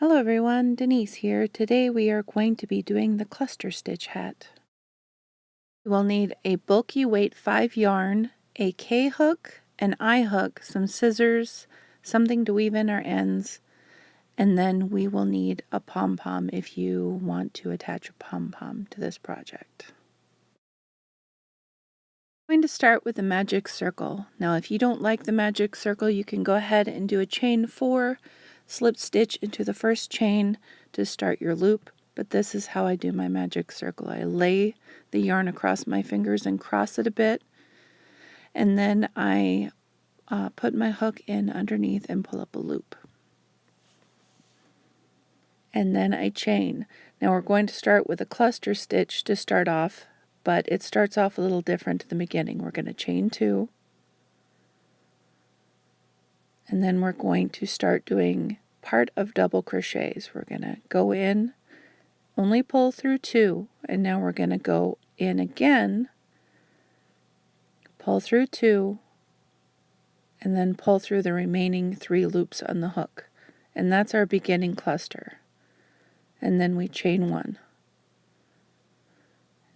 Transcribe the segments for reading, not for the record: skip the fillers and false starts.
Hello everyone, Denise here. Today we are going to be doing the cluster stitch hat. You will need a bulky weight 5 yarn, a K-hook, an I-hook, some scissors, something to weave in our ends, and then we will need a pom-pom if you want to attach a pom-pom to this project. I'm going to start with the magic circle. Now if you don't like the magic circle, you can go ahead and do a chain 4, slip stitch into the first chain to start your loop, but this is how I do my magic circle. I lay the yarn across my fingers and cross it a bit, and then I put my hook in underneath and pull up a loop. And then I chain. Now we're going to start with a cluster stitch to start off, but it starts off a little different at the beginning. We're going to chain 2, and then we're going to start doing part of double crochets. We're going to go in, only pull through 2, and now we're going to go in again, pull through 2, and then pull through the remaining 3 loops on the hook. And that's our beginning cluster. And then we chain 1.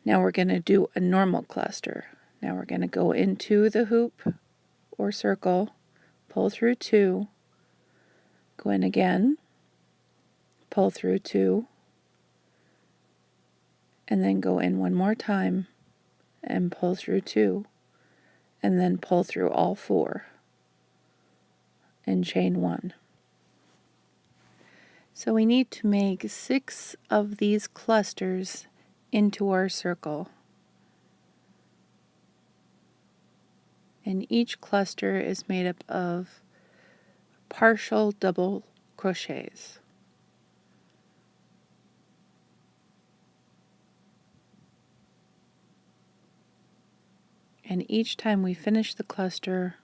Now we're going to do a normal cluster. Now we're going to go into the hoop or circle, pull through 2, go in again, pull through 2, and then go in one more time and pull through 2, and then pull through all 4 and chain 1. So we need to make 6 of these clusters into our circle. And each cluster is made up of partial double crochets. And each time we finish the cluster,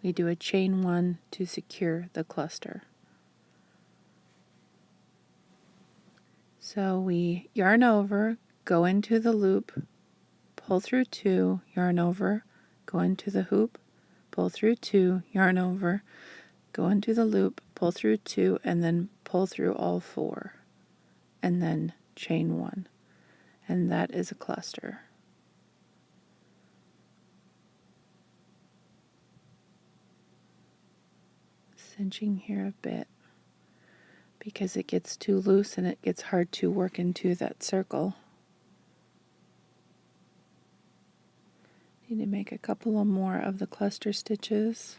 we do a chain 1 to secure the cluster. So we yarn over, go into the loop, pull through 2, yarn over, go into the hoop, pull through 2, yarn over, go into the loop, pull through 2, and then pull through all 4, and then chain 1. And that is a cluster. Cinching here a bit because it gets too loose and it gets hard to work into that circle. Need to make a couple of more of the cluster stitches.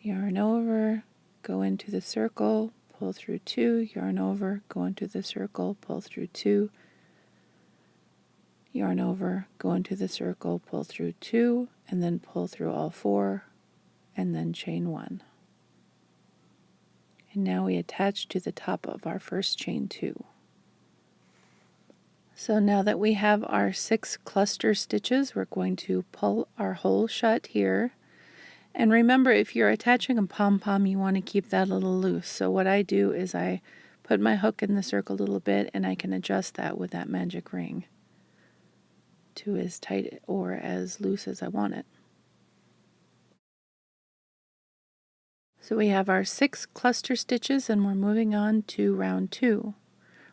Yarn over, go into the circle, pull through 2, yarn over, go into the circle, pull through 2, yarn over, go into the circle, pull through 2, and then pull through all 4, and then chain 1. And now we attach to the top of our first chain 2. So now that we have our 6 cluster stitches, we're going to pull our hole shut here. And remember, if you're attaching a pom-pom, you want to keep that a little loose. So what I do is I put my hook in the circle a little bit, and I can adjust that with that magic ring to as tight or as loose as I want it. So we have our 6 cluster stitches, and we're moving on to round 2.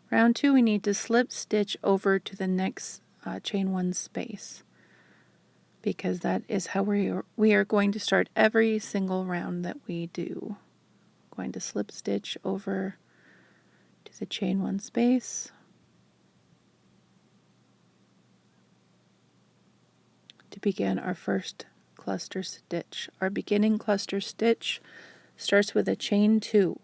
Round 2, we need to slip stitch over to the next chain 1 space, because that is how we are going to start every single round that we do. Going to slip stitch over to the chain 1 space to begin our first cluster stitch. Our beginning cluster stitch starts with a chain 2,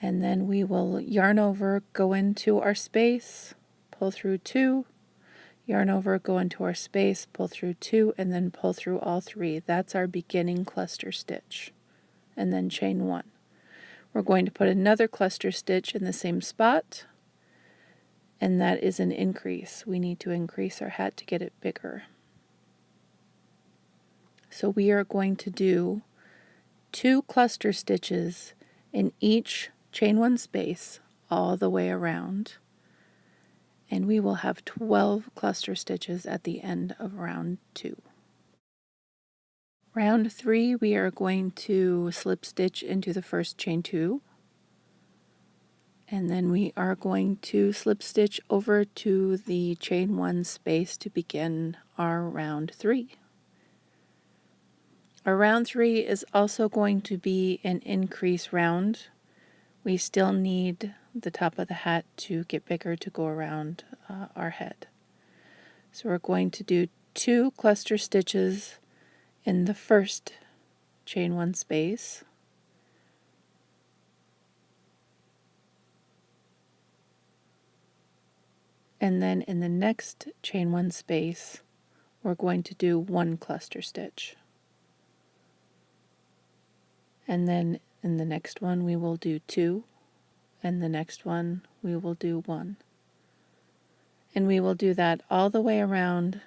and then we will yarn over, go into our space, pull through 2, yarn over, go into our space, pull through 2, and then pull through all 3. That's our beginning cluster stitch. And then chain 1. We're going to put another cluster stitch in the same spot, and that is an increase. We need to increase our hat to get it bigger. So we are going to do 2 cluster stitches in each chain 1 space all the way around. and we will have 12 cluster stitches at the end of round 2. Round 3, we are going to slip stitch into the first chain 2, and then we are going to slip stitch over to the chain 1 space to begin our round 3. Our round 3 is also going to be an increase round. We still need the top of the hat to get bigger to go around our head. So we're going to do 2 cluster stitches in the first chain 1 space, and then in the next chain 1 space we're going to do 1 cluster stitch, and then in the next one we will do 2, and the next one we will do 1, and we will do that all the way around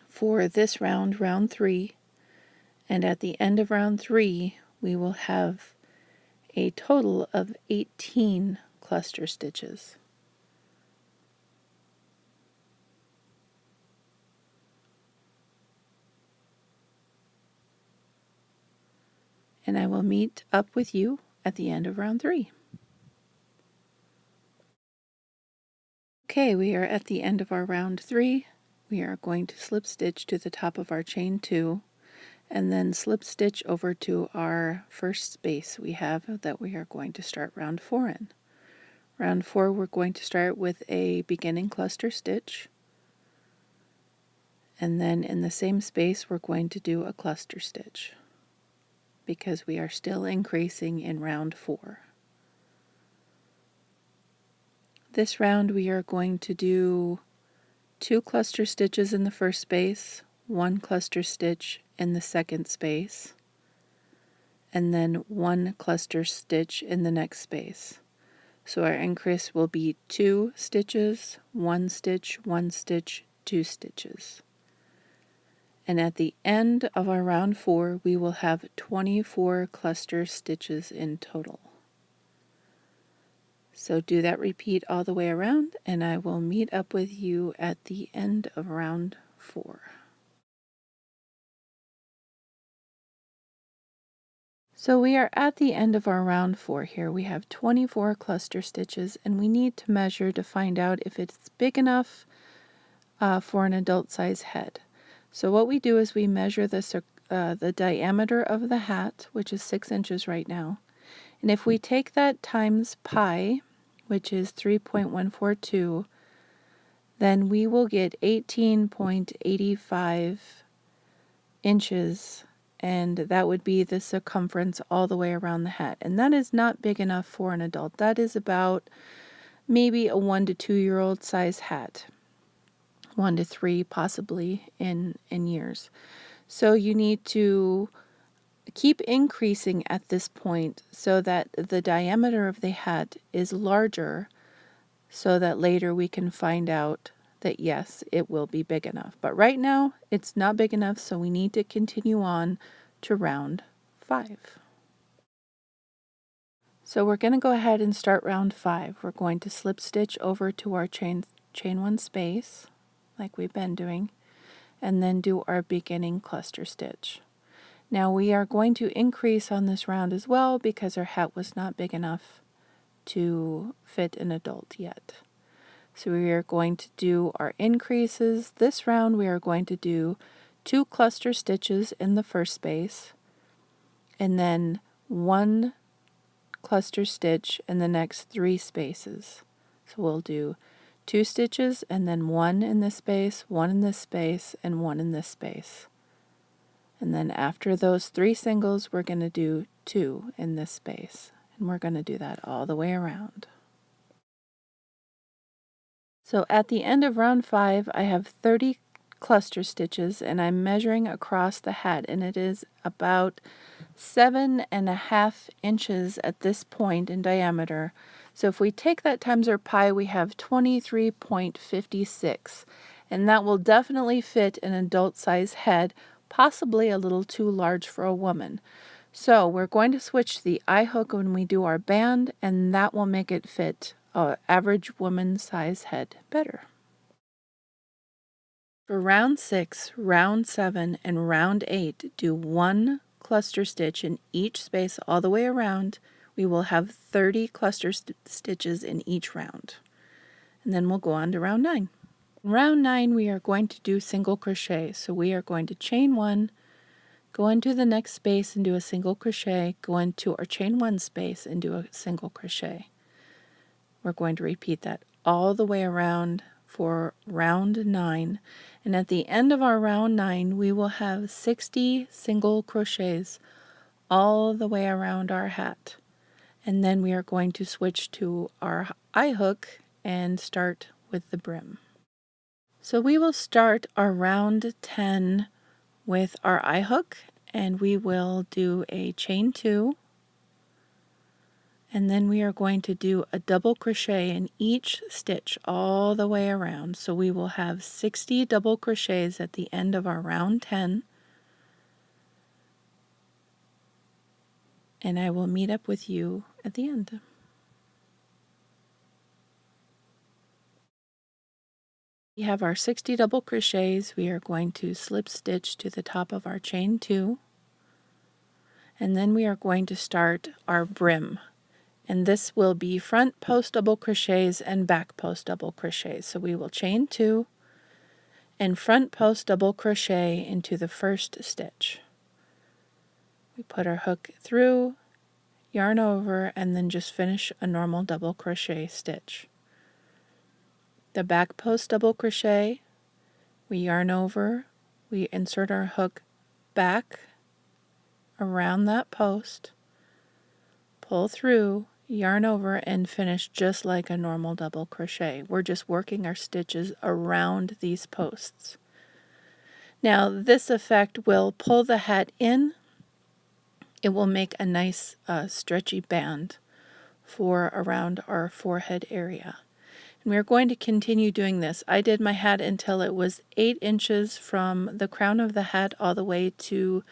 for this round, round 3, and at the end of round 3 we will have a total of 18 cluster stitches. And I will meet up with you at the end of round 3. Okay, we are at the end of our round 3. We are going to slip stitch to the top of our chain 2, and then slip stitch over to our first space we have that we are going to start round 4 in. Round 4, we're going to start with a beginning cluster stitch, and then in the same space we're going to do a cluster stitch, because we are still increasing in round 4. This round we are going to do 2 cluster stitches in the first space, 1 cluster stitch in the second space, and then 1 cluster stitch in the next space. So our increase will be 2 stitches, 1 stitch, 1 stitch, 2 stitches. And at the end of our round 4, we will have 24 cluster stitches in total. So do that repeat all the way around, and I will meet up with you at the end of round 4. So we are at the end of our round 4 here. We have 24 cluster stitches, and we need to measure to find out if it's big enough for an adult size head. So what we do is we measure the diameter of the hat, which is 6 inches right now. And if we take that times pi, which is 3.142, then we will get 18.85 inches, and that would be the circumference all the way around the hat. And that is not big enough for an adult. That is about maybe a 1 to 2 year old size hat. 1 to 3 possibly in years. So you need to keep increasing at this point so that the diameter of the hat is larger, so that later we can find out that yes, it will be big enough. But right now it's not big enough, so we need to continue on to round 5. So we're going to go ahead and start round 5. We're going to slip stitch over to our chain 1 space, like we've been doing, and then do our beginning cluster stitch. Now we are going to increase on this round as well because our hat was not big enough to fit an adult yet. So we are going to do our increases. This round we are going to do 2 cluster stitches in the first space, and then 1 cluster stitch in the next 3 spaces. So we'll do 2 stitches and then 1 in this space, 1 in this space, and 1 in this space. And then after those 3 singles, we're going to do 2 in this space. And we're going to do that all the way around. So at the end of round 5, I have 30 cluster stitches, and I'm measuring across the hat, and it is about 7.5 inches at this point in diameter. So if we take that times our pi, we have 23.56, and that will definitely fit an adult size head, possibly a little too large for a woman. So we're going to switch the eye hook when we do our band, and that will make it fit average woman size head better. For round 6, round 7, and round 8, do 1 cluster stitch in each space all the way around. We will have 30 cluster stitches in each round. And then we'll go on to round 9. In round 9, we are going to do single crochet. So we are going to chain 1, go into the next space and do a single crochet, go into our chain 1 space and do a single crochet. We're going to repeat that all the way around for round 9, and at the end of our round 9 we will have 60 single crochets all the way around our hat, and then we are going to switch to our eye hook and start with the brim. So we will start our round 10 with our eye hook, and we will do a chain 2. And then we are going to do a double crochet in each stitch all the way around. So we will have 60 double crochets at the end of our round 10. And I will meet up with you at the end. We have our 60 double crochets. We are going to slip stitch to the top of our chain 2. And then we are going to start our brim. And this will be front post double crochets and back post double crochets. So we will chain 2 and front post double crochet into the first stitch. We put our hook through, yarn over, and then just finish a normal double crochet stitch. The back post double crochet, we yarn over, we insert our hook back around that post, pull through, yarn over, and finish just like a normal double crochet. We're just working our stitches around these posts. Now this effect will pull the hat in. It will make a nice stretchy band for around our forehead area. And we're going to continue doing this. I did my hat until it was 8 inches from the crown of the hat all the way to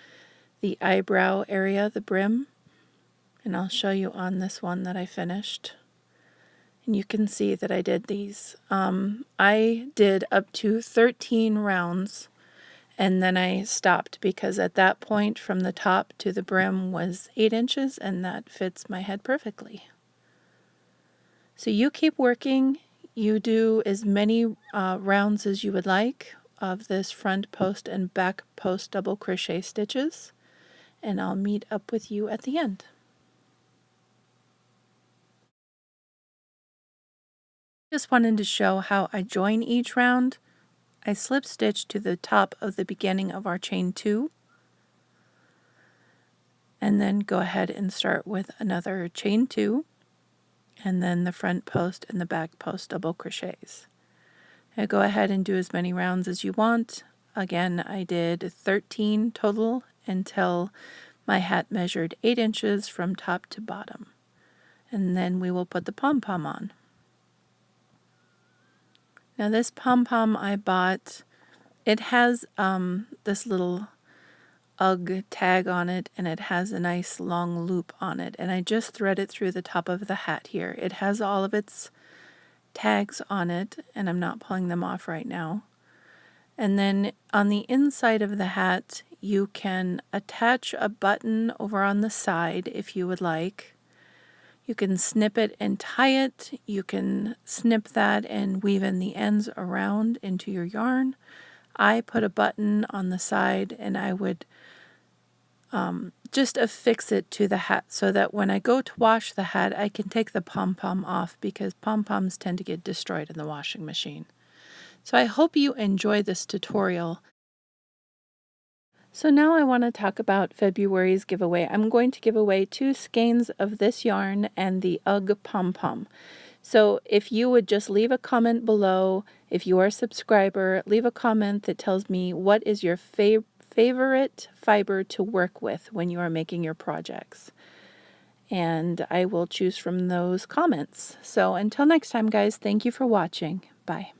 the eyebrow area, the brim. And I'll show you on this one that I finished. And you can see that I did these. I did up to 13 rounds, and then I stopped because at that point from the top to the brim was 8 inches, and that fits my head perfectly. So you keep working. You do as many rounds as you would like of this front post and back post double crochet stitches, and I'll meet up with you at the end. Just wanted to show how I join each round. I slip stitch to the top of the beginning of our chain 2, and then go ahead and start with another chain 2, and then the front post and the back post double crochets. I go ahead and do as many rounds as you want. Again, I did 13 total until my hat measured 8 inches from top to bottom. And then we will put the pom-pom on. Now this pom-pom I bought, it has this little UGG tag on it, and it has a nice long loop on it, and I just thread it through the top of the hat here. It has all of its tags on it, and I'm not pulling them off right now. And then on the inside of the hat you can attach a button over on the side if you would like. You can snip it and tie it. You can snip that and weave in the ends around into your yarn. I put a button on the side, and I would just affix it to the hat so that when I go to wash the hat I can take the pom-pom off, because pom-poms tend to get destroyed in the washing machine. So I hope you enjoy this tutorial. So now I want to talk about February's giveaway. I'm going to give away 2 skeins of this yarn and the UGG pom-pom. So if you would just leave a comment below, if you are a subscriber, leave a comment that tells me what is your favorite fiber to work with when you are making your projects. And I will choose from those comments. So until next time, guys, thank you for watching. Bye.